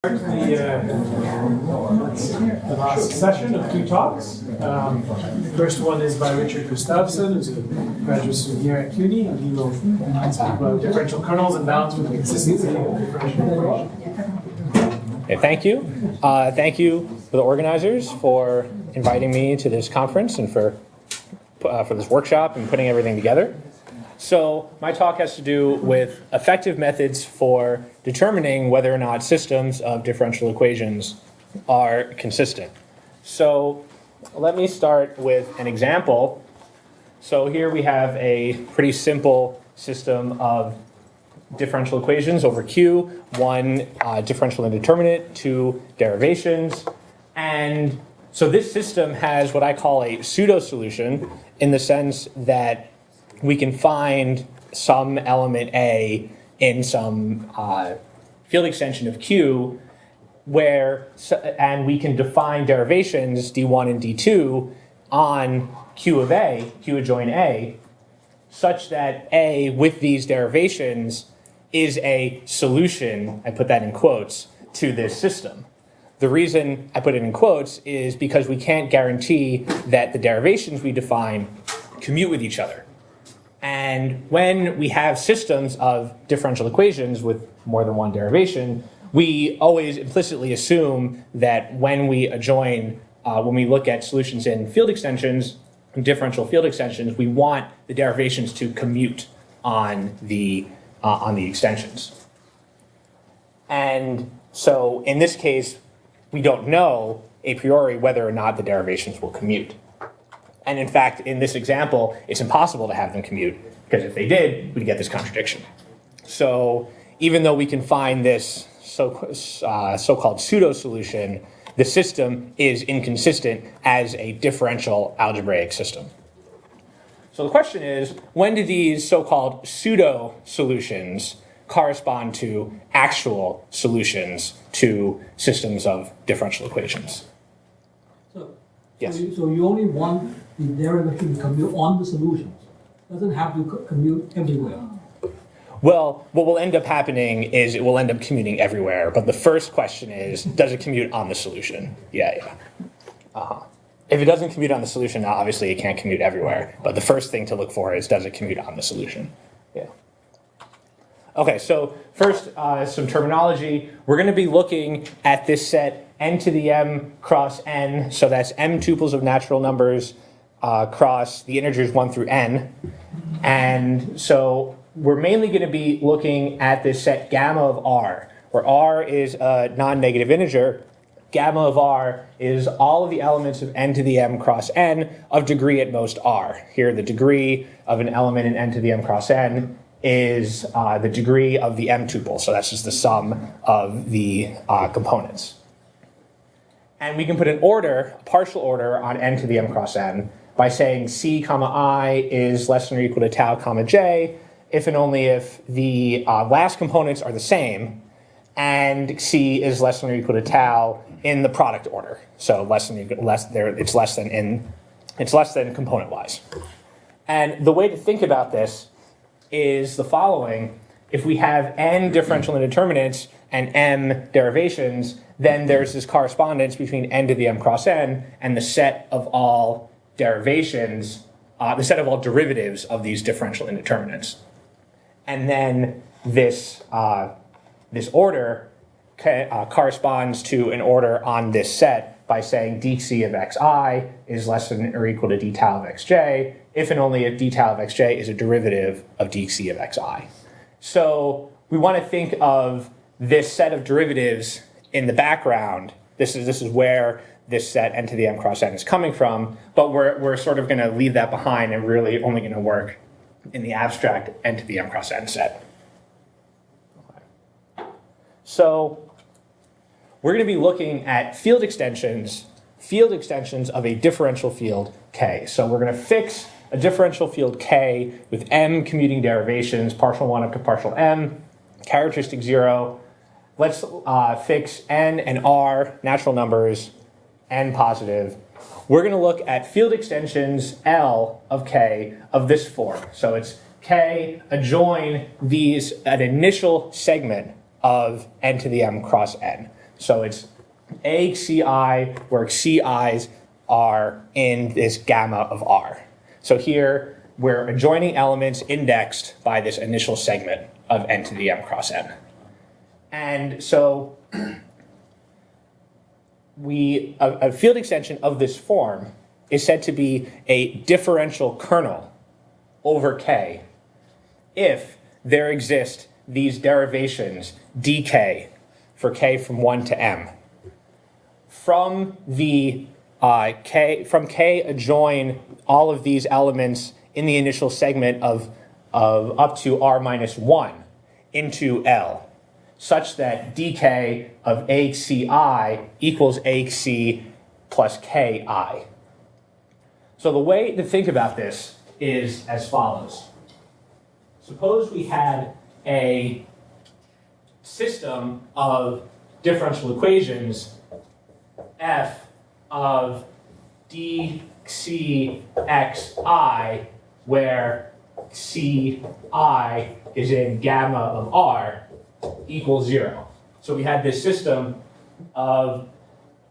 The last session of two talks. The first one is by Richard Gustavson, who's a graduate student here at CUNY, and he will speak about differential kernels and balance with the consistency of differential equations. Okay, thank you. Thank you for the organizers for inviting me to this conference and for this workshop and putting everything together. So my talk has to do with effective methods for determining whether or not systems of differential equations are consistent. So let me start with an example. So here we have a pretty simple system of differential equations over Q, one differential indeterminate, two derivations. And so this system has what I call a pseudo-solution in the sense that we can find some element A in some field extension of Q and we can define derivations D1 and D2 on Q of A, Q adjoin A, such that A with these derivations is a solution, I put that in quotes, to this system. The reason I put it in quotes is because we can't guarantee that the derivations we define commute with each other. And when we have systems of differential equations with more than one derivation, we always implicitly assume that when we look at solutions in field extensions, differential field extensions, we want the derivations to commute on the extensions. And so in this case, we don't know a priori whether or not the derivations will commute. And in fact, in this example, it's impossible to have them commute, because if they did, we'd get this contradiction. So even though we can find this so-called pseudo-solution, the system is inconsistent as a differential algebraic system. So the question is, when do these so-called pseudo-solutions correspond to actual solutions to systems of differential equations? Yes. So you only want the derivation to commute on the solutions. It doesn't have to commute everywhere. Well, what will end up happening is it will end up commuting everywhere. But the first question is, does it commute on the solution? Yeah. If it doesn't commute on the solution, obviously it can't commute everywhere. But the first thing to look for is, does it commute on the solution? Yeah. Okay, so first, some terminology. We're going to be looking at this set n to the m cross n, so that's m tuples of natural numbers cross the integers 1 through n. And so we're mainly going to be looking at this set gamma of r, where r is a non-negative integer. Gamma of r is all of the elements of n to the m cross n of degree at most r. Here, the degree of an element in n to the m cross n is the degree of the m tuple, so that's just the sum of the components. And we can put an order, a partial order, on n to the m cross n by saying c comma I is less than or equal to tau comma j, if and only if the last components are the same, and c is less than or equal to tau in the product order. So it's less than component-wise. And the way to think about this is the following. If we have n differential indeterminates and m derivations, then there's this correspondence between n to the m cross n and the set of all derivations, the set of all derivatives of these differential indeterminates. And then this order corresponds to an order on this set by saying dc of xi is less than or equal to d tau of xj, if and only if d tau of xj is a derivative of dc of xi. So we want to think of this set of derivatives in the background. This is where this set n to the m cross n is coming from, but we're sort of going to leave that behind and really only going to work in the abstract n to the m cross n set. Okay. So we're going to be looking at field extensions of a differential field K. So we're going to fix a differential field K with m commuting derivations, partial 1 up to partial m, characteristic 0. Let's fix n and r, natural numbers, n positive. We're going to look at field extensions L of K of this form. So it's K adjoin an initial segment of n to the m cross n. So it's AXCI, where CIs are in this gamma of R. So here, we're adjoining elements indexed by this initial segment of n to the m cross n. And so a field extension of this form is said to be a differential kernel over K if there exist these derivations dk for K from 1 to m. From K adjoin all of these elements in the initial segment of up to r minus 1 into L, such that dk of AXCI equals AXC plus Ki. So the way to think about this is as follows. Suppose we had a system of differential equations f of dCxi, where Ci is in gamma of R equals 0. So we had this system of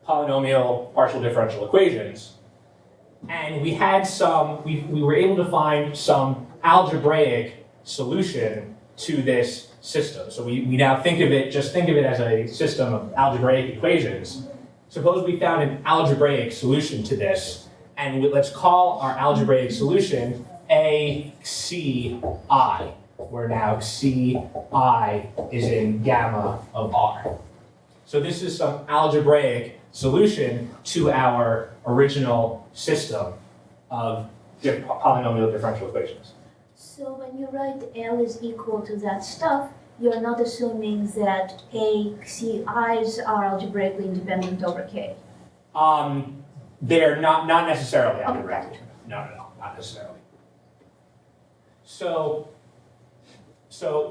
polynomial partial differential equations, and we had we were able to find some algebraic solution to this system. So we now think of it as a system of algebraic equations. Suppose we found an algebraic solution to this, and let's call our algebraic solution ACI, where now Ci is in gamma of R. So this is some algebraic solution to our original system of polynomial differential equations. So when you write L is equal to that stuff, you're not assuming that AXCIs are algebraically independent over K. They're not necessarily algebraically. No, not necessarily. So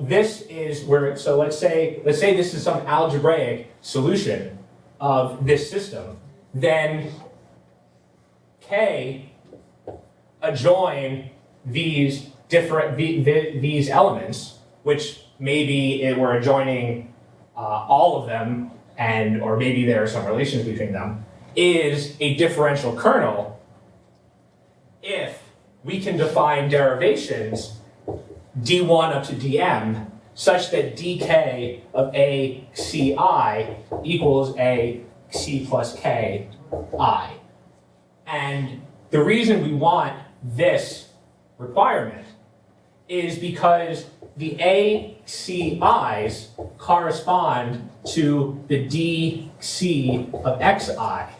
this is where. So let's say this is some algebraic solution of this system. Then K adjoin these these elements, which maybe we're adjoining all of them, or maybe there are some relations between them, is a differential kernel if we can define derivations d1 up to dm such that dk of ACI equals AXC plus Ki. And the reason we want this requirement is because the ACIs correspond to the dC of xi.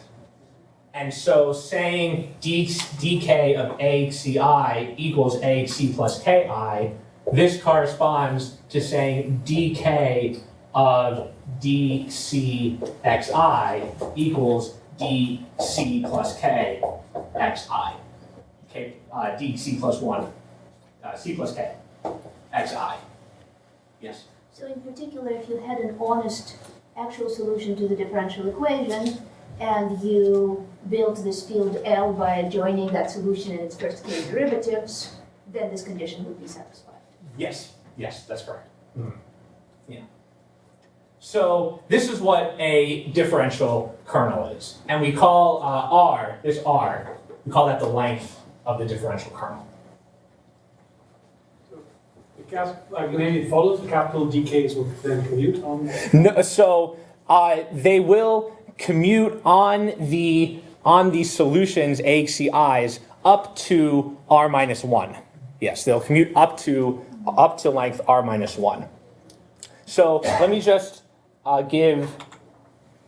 And so saying dk of ACI equals AXC plus Ki, this corresponds to saying dk of dC xi equals dC plus K xi. dC plus 1, C plus K, xi. Yes? So in particular, if you had an honest actual solution to the differential equation, and you built this field L by adjoining that solution in its first case derivatives, then this condition would be satisfied. Yes, that's correct. Yeah. So this is what a differential kernel is. And we call R, we call that the length of the differential kernel. Maybe it follows the capital DKs will then commute on. No, so they will commute on the solutions AXCIs up to R minus 1. Yes, they'll commute up to length R minus 1. So let me just give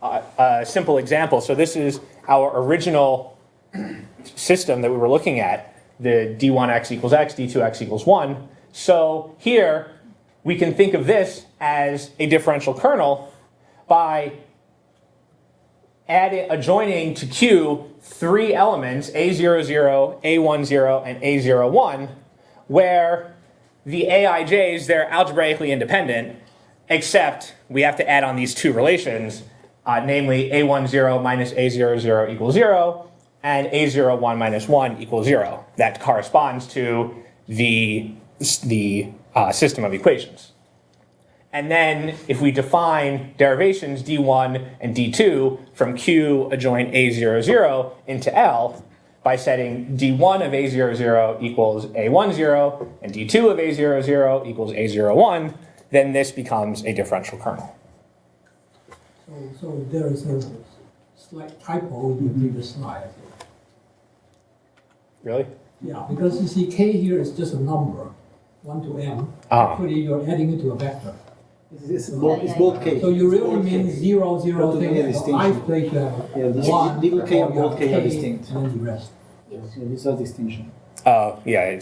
a simple example. So this is our original system that we were looking at, the d1x equals x, d2x equals 1. So here we can think of this as a differential kernel by adjoining to Q 3 elements, A00, A10, and A01, where the AIJs, they're algebraically independent, except we have to add on these two relations, namely A10 minus A00 equals 0, and A01 minus 1 equals 0. That corresponds to the system of equations. And then if we define derivations d1 and d2 from Q adjoint A00 into L by setting d1 of A00 equals A10 and d2 of A00 equals A01, then this becomes a differential kernel. So there is a slight typo in the previous slide. Really? Yeah, because you see k here is just a number, 1 to m. Ah. Actually, you're adding it to a vector. It's bold case. So you really mean 0, 0 Not thing, doing a and distinction. I place you have Yeah, the 1, little k and or you bold have k are distinct. and then the rest. So this is distinction. Oh, yeah.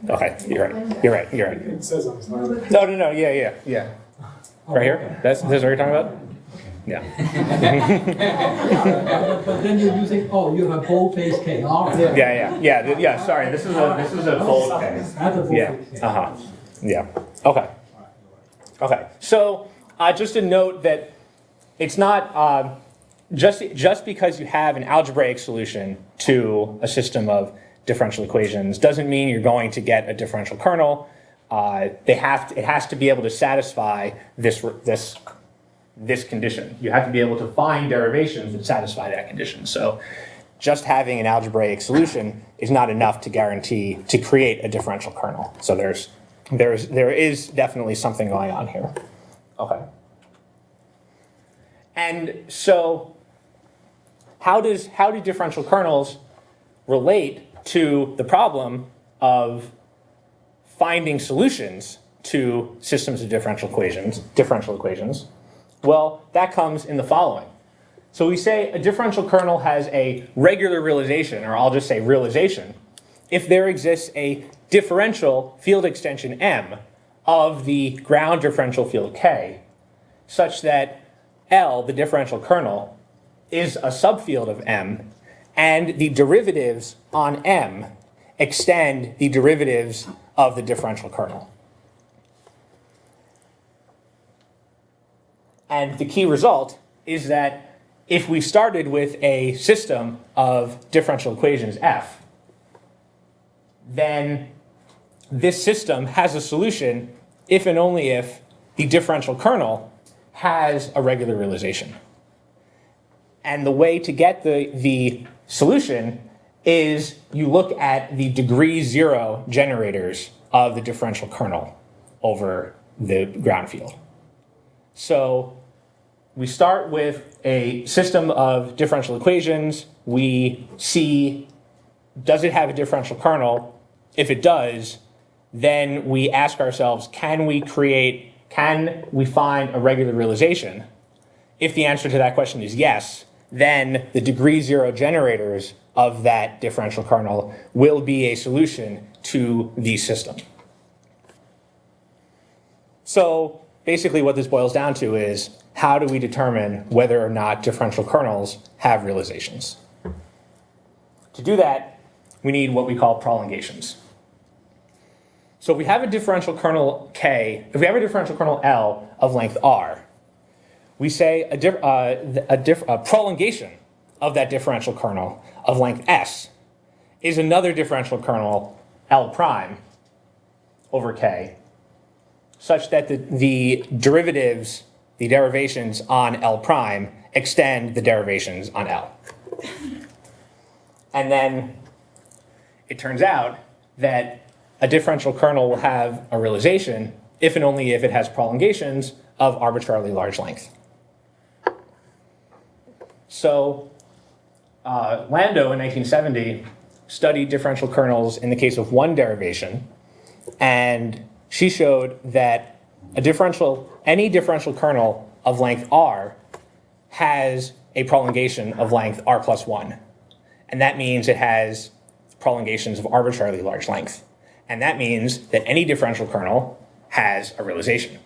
Okay, you're right. It says on the slide. No, yeah. Right here? That's what you're talking about? Yeah. But then you're using, you have bold-faced k. All right. Yeah. Sorry, this is a bold case. That's a Yeah. bold-faced k. Yeah. Okay. So just a note that it's not just because you have an algebraic solution to a system of differential equations doesn't mean you're going to get a differential kernel. It has to be able to satisfy this condition. You have to be able to find derivations that satisfy that condition. So just having an algebraic solution is not enough to guarantee to create a differential kernel. So there is definitely something going on here. Okay. And so how do differential kernels relate to the problem of finding solutions to systems of differential equations? Well, that comes in the following. So we say a differential kernel has a regular realization, or I'll just say realization, if there exists a differential field extension M of the ground differential field K, such that L, the differential kernel, is a subfield of M, and the derivatives on M extend the derivatives of the differential kernel. And the key result is that if we started with a system of differential equations F, then this system has a solution if and only if the differential kernel has a regular realization. And the way to get the solution is you look at the degree 0 generators of the differential kernel over the ground field. So we start with a system of differential equations. We see, does it have a differential kernel? If it does, then we ask ourselves, can we find a regular realization? If the answer to that question is yes, then the degree 0 generators of that differential kernel will be a solution to the system. So basically what this boils down to is, how do we determine whether or not differential kernels have realizations? To do that, we need what we call prolongations. So if we have a differential kernel K, if we have a differential kernel L of length R, we say a prolongation of that differential kernel of length S is another differential kernel L prime over K, such that the derivations on L prime extend the derivations on L. And then it turns out that a differential kernel will have a realization if and only if it has prolongations of arbitrarily large length. So Landau in 1970 studied differential kernels in the case of one derivation, and she showed that any differential kernel of length R has a prolongation of length R plus 1. And that means it has prolongations of arbitrarily large length. And that means that any differential kernel has a realization.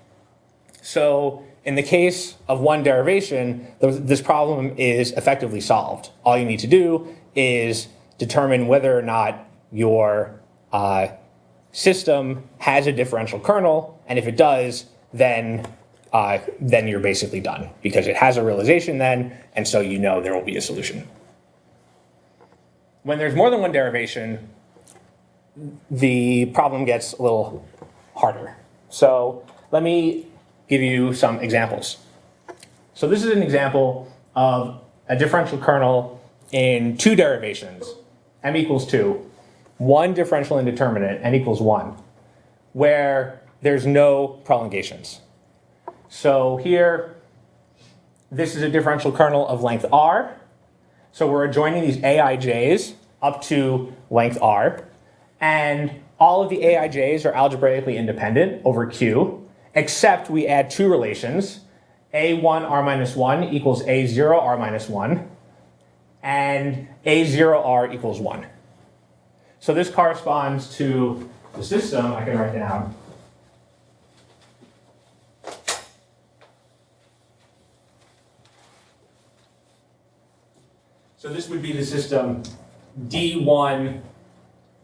So in the case of one derivation, this problem is effectively solved. All you need to do is determine whether or not your system has a differential kernel, and if it does, then you're basically done, because it has a realization then, and so you know there will be a solution. When there's more than one derivation, the problem gets a little harder. So let me give you some examples. So this is an example of a differential kernel in two derivations, m equals 2, one differential indeterminate, n equals 1, where there's no prolongations. So here, this is a differential kernel of length r. So we're adjoining these aij's up to length r. And all of the aij's are algebraically independent over Q, except we add two relations. A1 r minus 1 equals A0 r minus 1, and A0 r equals 1. So this corresponds to the system I can write down. So this would be the system d1,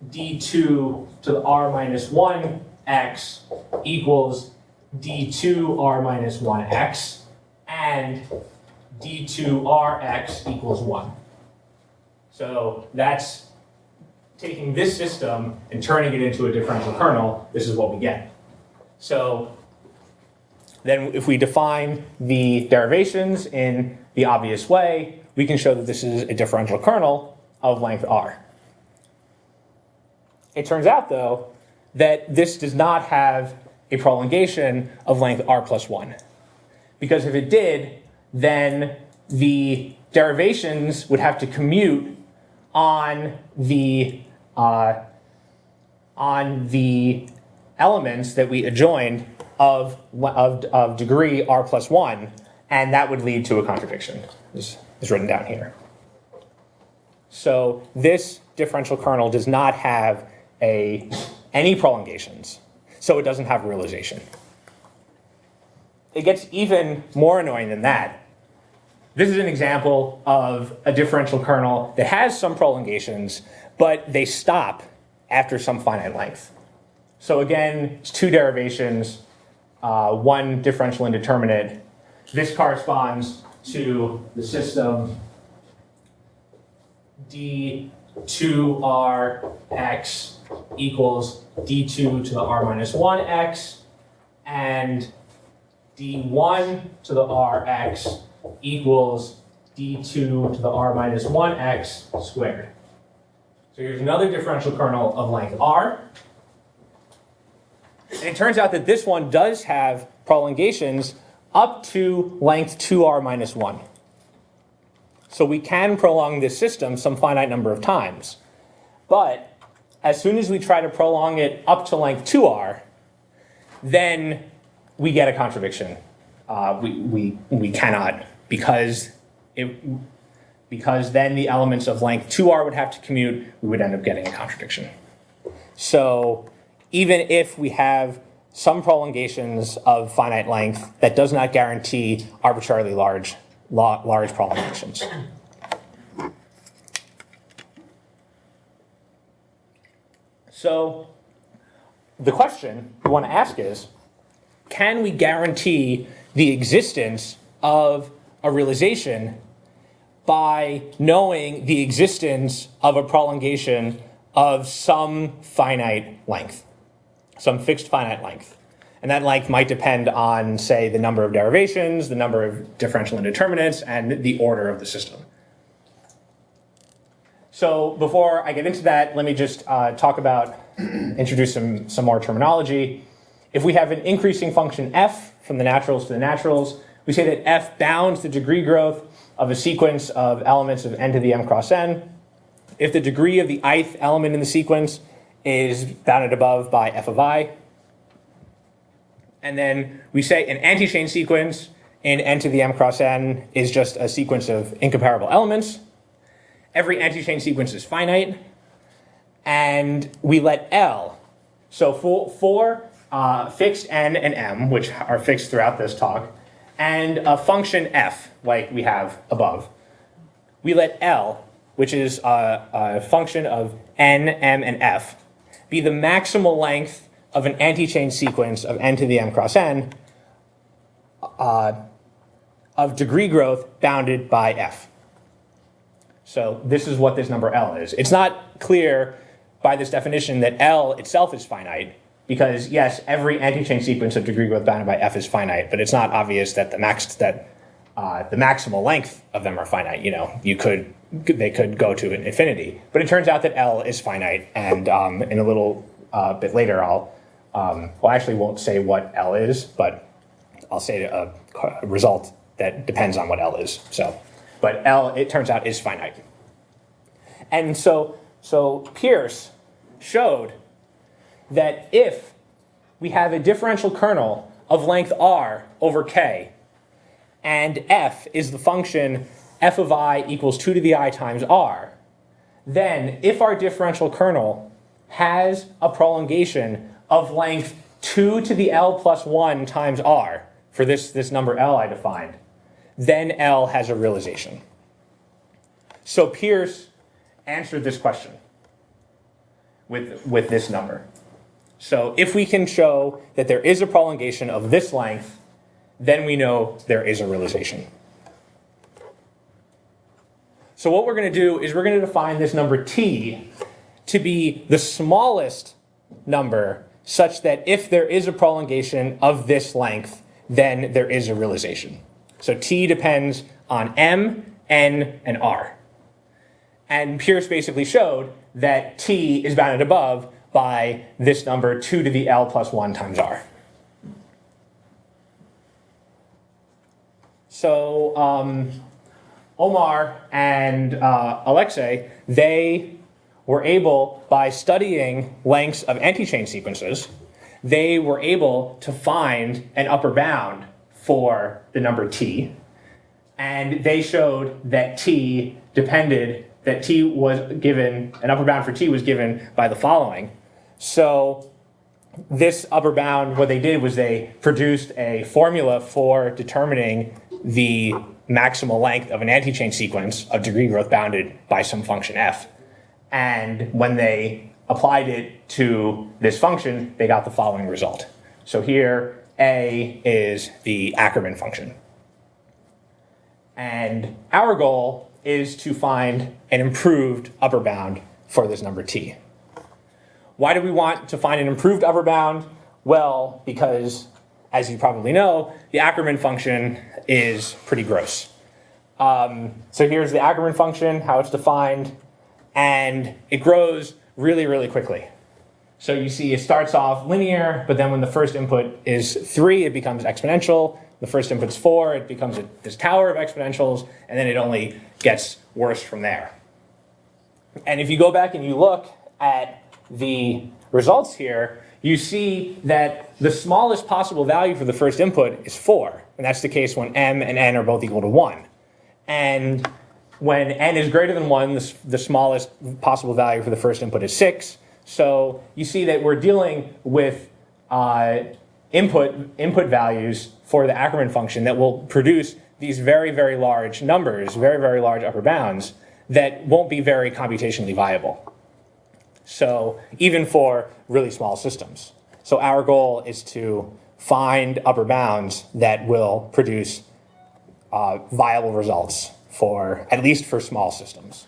d2 to the r minus 1 x equals d2 r minus 1 x, and d2 r x equals 1. So that's taking this system and turning it into a differential kernel. This is what we get. So then if we define the derivations in the obvious way, we can show that this is a differential kernel of length r. It turns out, though, that this does not have a prolongation of length r plus 1. Because if it did, then the derivations would have to commute on the elements that we adjoined of degree r plus 1, and that would lead to a contradiction. This is written down here. So this differential kernel does not have any prolongations, so it doesn't have realization. It gets even more annoying than that. This is an example of a differential kernel that has some prolongations, but they stop after some finite length. So again, it's two derivations, one differential indeterminate. This corresponds to the system d2rx equals d2 to the r minus 1x, and d1 to the rx equals d2 to the r minus 1x squared. So here's another differential kernel of length r. And it turns out that this one does have prolongations up to length 2r minus 1. So we can prolong this system some finite number of times. But as soon as we try to prolong it up to length 2r, then we get a contradiction. We cannot, because then the elements of length 2r would have to commute, we would end up getting a contradiction. So even if we have some prolongations of finite length, that does not guarantee arbitrarily large prolongations. So the question we want to ask is, can we guarantee the existence of a realization by knowing the existence of a prolongation of some finite length, some fixed finite length? And that length might depend on, say, the number of derivations, the number of differential indeterminates, and the order of the system. So before I get into that, let me just introduce some more terminology. If we have an increasing function f from the naturals to the naturals, we say that f bounds the degree growth of a sequence of elements of n to the m cross n. If the degree of the ith element in the sequence is bounded above by f of I. And then we say an anti-chain sequence in n to the m cross n is just a sequence of incomparable elements. Every anti-chain sequence is finite. And we let L, so for fixed n and m, which are fixed throughout this talk, and a function f, like we have above, we let L, which is a function of n, m, and f, be the maximal length of an anti-chain sequence of n to the m cross n of degree growth bounded by f. So this is what this number L is. It's not clear by this definition that L itself is finite, Because yes, every anti-chain sequence of degree growth bounded by f is finite, but it's not obvious that the maximal length of them are finite. You know, they could go to infinity. But it turns out that L is finite, and in a little bit later, I actually won't say what L is, but I'll say a result that depends on what L is. But L, it turns out, is finite. And so Pierce showed that if we have a differential kernel of length r over k, and f is the function f of I equals 2 to the I times r, then if our differential kernel has a prolongation of length 2 to the L plus 1 times r, for this number L I defined, then L has a realization. So Pierce answered this question with this number. So if we can show that there is a prolongation of this length, then we know there is a realization. So what we're going to do is we're going to define this number t to be the smallest number such that if there is a prolongation of this length, then there is a realization. So t depends on m, n, and r. And Pierce basically showed that t is bounded above by this number 2 to the L plus 1 times r. So Omar and Alexei, they were able, by studying lengths of anti-chain sequences, they were able to find an upper bound for the number t, and they showed that t depended, that t was given, an upper bound for t was given by the following. So this upper bound, what they did was they produced a formula for determining the maximal length of an anti-chain sequence of degree growth bounded by some function f. And when they applied it to this function, they got the following result. So here, A is the Ackermann function. And our goal is to find an improved upper bound for this number t. Why do we want to find an improved upper bound? Well, because, as you probably know, the Ackermann function is pretty gross. So here's the Ackermann function, how it's defined, and it grows really, really quickly. So you see it starts off linear, but then when the first input is 3, it becomes exponential. The first input's 4, it becomes this tower of exponentials, and then it only gets worse from there. And if you go back and you look at the results here, you see that the smallest possible value for the first input is 4. And that's the case when m and n are both equal to 1. And when n is greater than 1, the smallest possible value for the first input is 6. So you see that we're dealing with input values for the Ackermann function that will produce these very, very large numbers, very, very large upper bounds that won't be very computationally viable. So even for really small systems. So our goal is to find upper bounds that will produce viable results for, at least for small systems.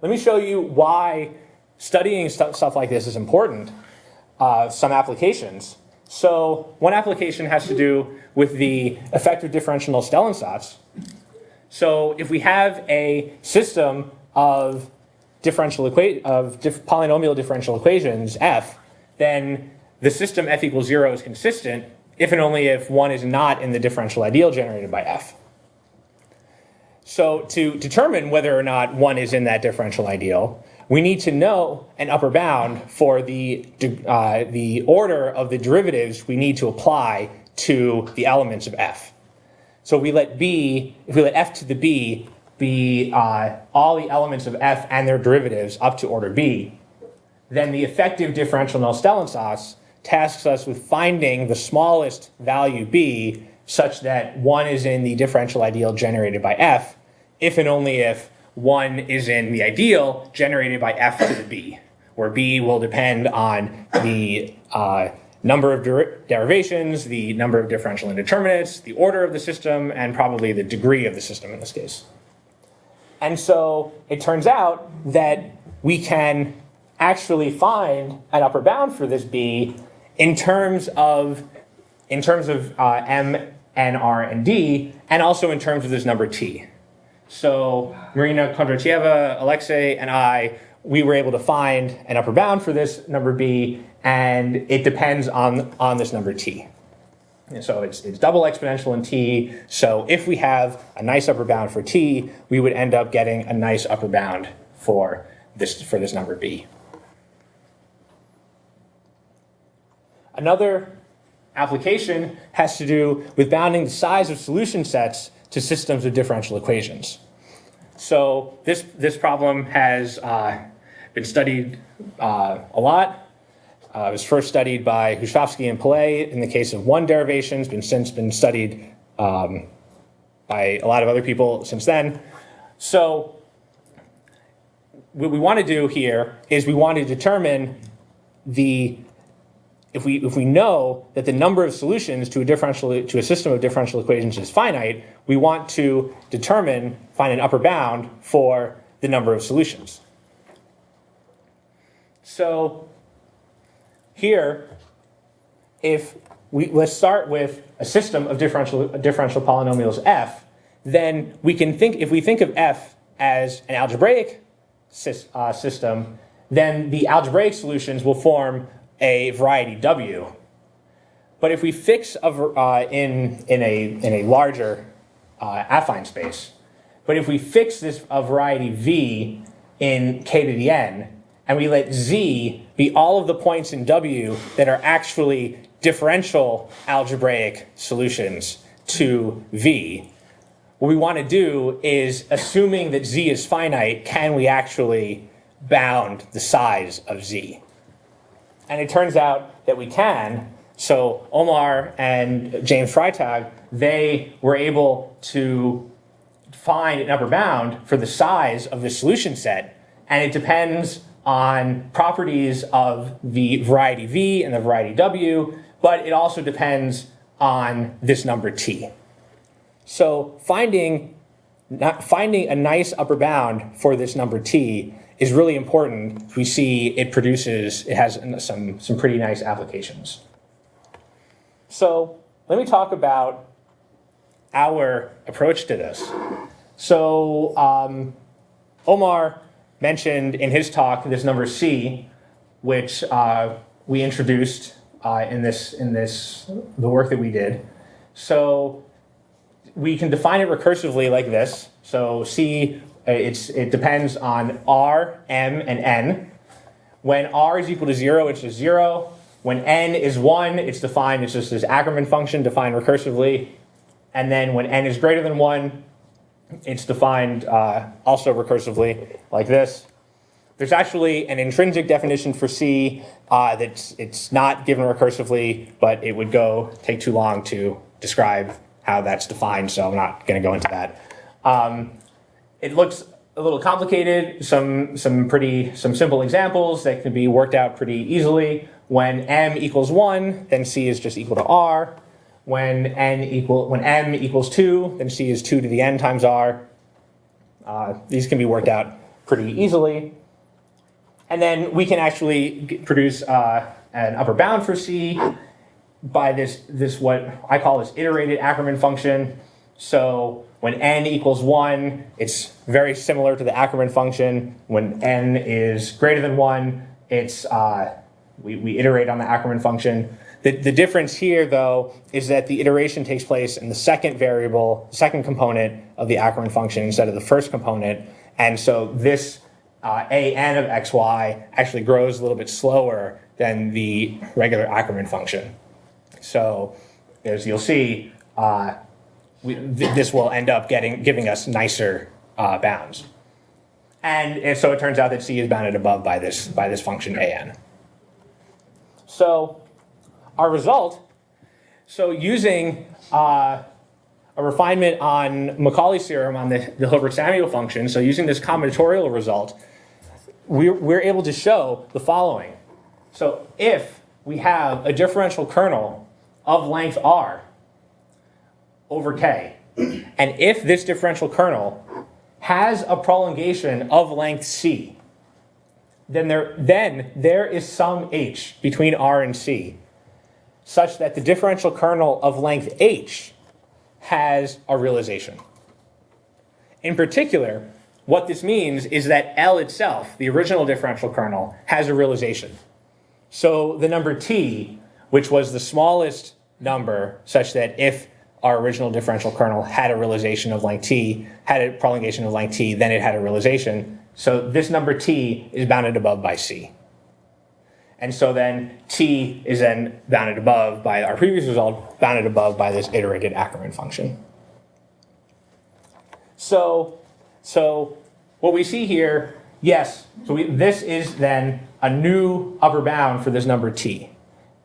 Let me show you why studying stuff like this is important, some applications. So one application has to do with the effective differential Stellensatz. So if we have a system of polynomial differential equations, f, then the system f equals 0 is consistent if and only if one is not in the differential ideal generated by f. So to determine whether or not one is in that differential ideal, we need to know an upper bound for the order of the derivatives we need to apply to the elements of f. So if we let f to the b be all the elements of f and their derivatives up to order b, then the effective differential Stellensatz tasks us with finding the smallest value b such that one is in the differential ideal generated by f, if and only if one is in the ideal generated by f to the b, where b will depend on the number of derivations, the number of differential indeterminates, the order of the system, and probably the degree of the system in this case. And so it turns out that we can actually find an upper bound for this B in terms of M, N, R, and D, and also in terms of this number T. So Marina Kondratieva, Alexei, and I, we were able to find an upper bound for this number B, and it depends on this number T. And so it's double exponential in T, so if we have a nice upper bound for T, we would end up getting a nice upper bound for this number B. Another application has to do with bounding the size of solution sets to systems of differential equations. So this problem has been studied a lot. It was first studied by Gustavson and Pillay in the case of one derivation. It's been since been studied by a lot of other people since then. So what we want to do here is we want to determine if we know that the number of solutions to a system of differential equations is finite, we want to find an upper bound for the number of solutions. So here, let's start with a system of differential polynomials f, then if we think of f as an algebraic system, then the algebraic solutions will form a variety W. But if we fix in a larger affine space, but if we fix this a variety V in k to the n, and we let Z be all of the points in W that are actually differential algebraic solutions to V, what we want to do is, assuming that Z is finite, can we actually bound the size of Z? And it turns out that we can. So Omar and James Freitag, they were able to find an upper bound for the size of the solution set, and it depends on properties of the variety V and the variety W, but it also depends on this number T. So finding a nice upper bound for this number T is really important. We see it has some pretty nice applications. So let me talk about our approach to this. So Omar mentioned in his talk this number C, which we introduced in the work that we did. So we can define it recursively like this. So C, it depends on R, M, and N. When R is equal to 0, it's just 0. When N is 1, it's just this Ackermann function defined recursively. And then when N is greater than 1, it's defined also recursively like this. There's actually an intrinsic definition for C it's not given recursively, but it would take too long to describe how that's defined, so I'm not going to go into that. It looks a little complicated. Some simple examples that can be worked out pretty easily. When M equals 1, then C is just equal to R. When M equals 2, then C is 2 to the n times R. These can be worked out pretty easily. And then we can actually produce an upper bound for C by this what I call this iterated Ackermann function. So when n equals 1, it's very similar to the Ackermann function. When n is greater than 1, we iterate on the Ackermann function. The difference here, though, is that the iteration takes place in the second component of the Ackermann function instead of the first component. And so this an of xy actually grows a little bit slower than the regular Ackermann function. So as you'll see, this will end up giving us nicer bounds. And so it turns out that C is bounded above by this function an. So our result, using a refinement on Macaulay's theorem on the Hilbert-Samuel function, so using this combinatorial result, we're able to show the following. So if we have a differential kernel of length R over K, and if this differential kernel has a prolongation of length C, then there is some h between R and C such that the differential kernel of length h has a realization. In particular, what this means is that L itself, the original differential kernel, has a realization. So the number t, which was the smallest number such that if our original differential kernel had a realization of length t, had a prolongation of length t, then it had a realization. So this number t is bounded above by C. And so then t is then bounded above by our previous result, bounded above by this iterated Ackermann function. So what we see here, yes, so this is then a new upper bound for this number t.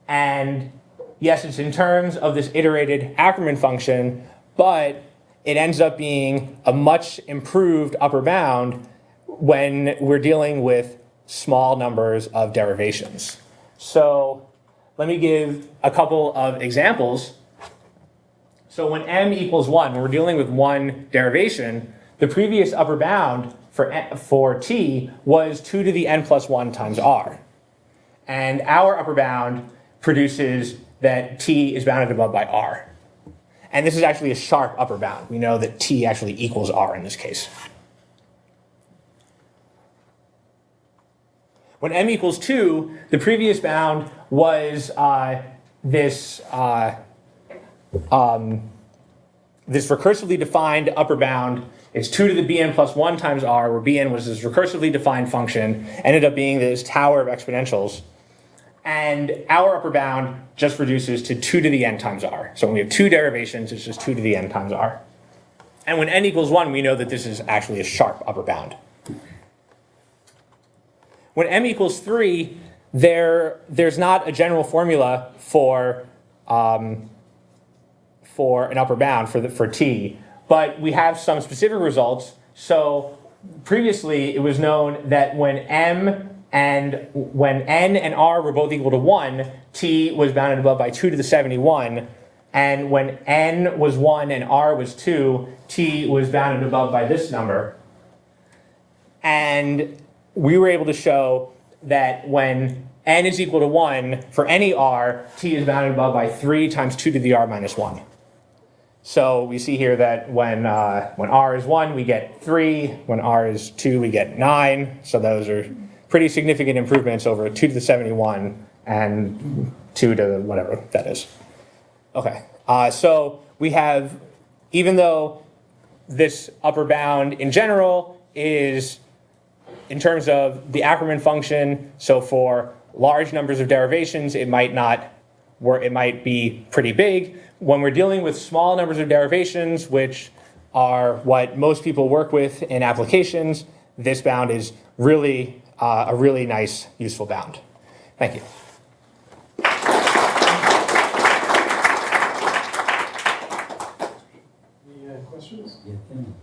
And yes, it's in terms of this iterated Ackermann function, but it ends up being a much improved upper bound when we're dealing with small numbers of derivations. So let me give a couple of examples. So when m equals 1, when we're dealing with one derivation, the previous upper bound for t was 2 to the n plus 1 times r. And our upper bound produces that t is bounded above by r. And this is actually a sharp upper bound. We know that t actually equals r in this case. When m equals 2, the previous bound was this recursively defined upper bound. It's 2 to the bn plus 1 times r, where bn was this recursively defined function, ended up being this tower of exponentials. And our upper bound just reduces to 2 to the n times r. So when we have two derivations, it's just 2 to the n times r. And when n equals 1, we know that this is actually a sharp upper bound. When m equals 3, there's not a general formula for an upper bound for t, but we have some specific results. So previously, it was known that when n and r were both equal to 1, t was bounded above by 2 to the 71. And when n was 1 and r was 2, t was bounded above by this number. And we were able to show that when n is equal to 1, for any r, t is bounded above by 3 times 2 to the r minus 1. So we see here that when r is 1, we get 3. When r is 2, we get 9. So those are pretty significant improvements over 2 to the 71 and 2 to whatever that is. Okay, so we have, even though this upper bound in general is in terms of the Ackermann function, so for large numbers of derivations, it might be pretty big. When we're dealing with small numbers of derivations, which are what most people work with in applications, this bound is really a really nice, useful bound. Thank you. Any questions? Yeah, tell me.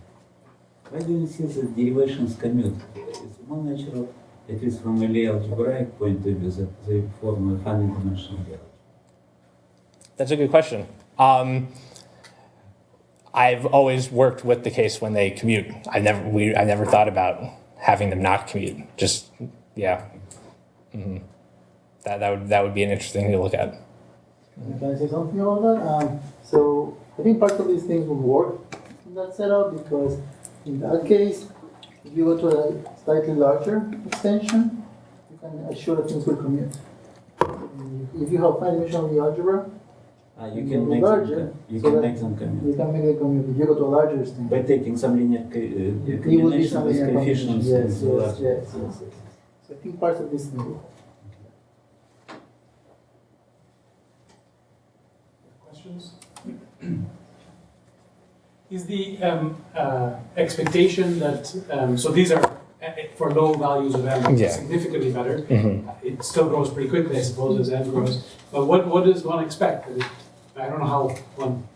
Why do you see the derivations commute? It's more natural, at least from a Lie algebraic point of view, that they form a finite dimensional algebra. That's a good question. I've always worked with the case when they commute. I never thought about having them not commute. Just, yeah. Mm-hmm. That would be an interesting thing to look at. Can I say something about that? So I think part of these things will work in that setup, because in that case, if you go to a slightly larger extension, you can assure that things will commute. If you have finite dimensional algebra, You can make larger, them commute. You can make them commute. If you go to a larger extension, By taking some linear it will be combination some with linear coefficients. combinations. and Yes. larger. So I think parts of this thing will. Questions? Is the expectation that, so these are for low values of m, Yeah. significantly better. Mm-hmm. It still grows pretty quickly, I suppose, as n grows. But what does one expect? I don't know how I'm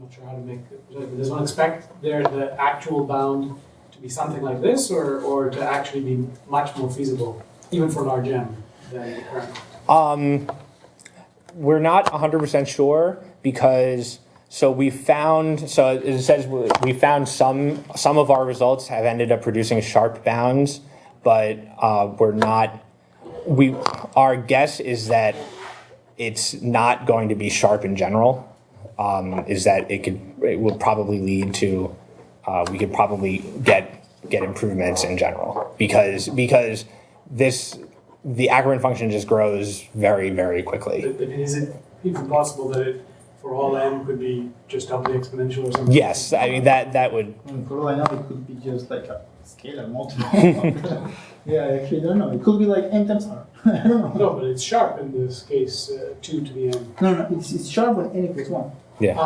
not sure how to make it. But does one expect the actual bound to be something like this, or to actually be much more feasible, even for large m, than the current? We're not 100% sure because it says we found some of our results have ended up producing sharp bounds, we're not. Our guess is that it's not going to be sharp in general. Is that it will probably lead to we could probably get improvements in general because the Ackermann function just grows very, very quickly. But is it even possible that it, for all n, could be just doubly exponential or something? Yes, I mean that would. For all I know, it could be just like a scalar multiple. Yeah, I actually don't know. It could be like n times r. I don't know. No, but it's sharp in this case, 2 to the n. No, it's sharp when n equals 1. Yeah.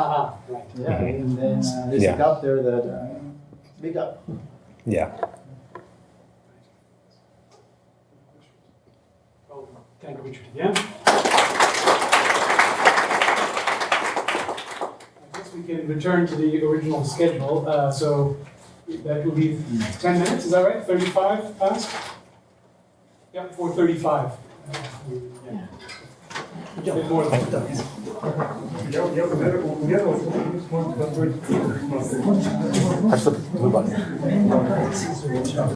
Right. Yeah, and then there's Yeah. a gap there that big gap. Yeah. Well, thank you, Richard, again. I guess we can return to the original schedule. So that will be 10 minutes, is that right? 35 past? Yep, 4:35. Yeah. A bit more than that. Press the blue button.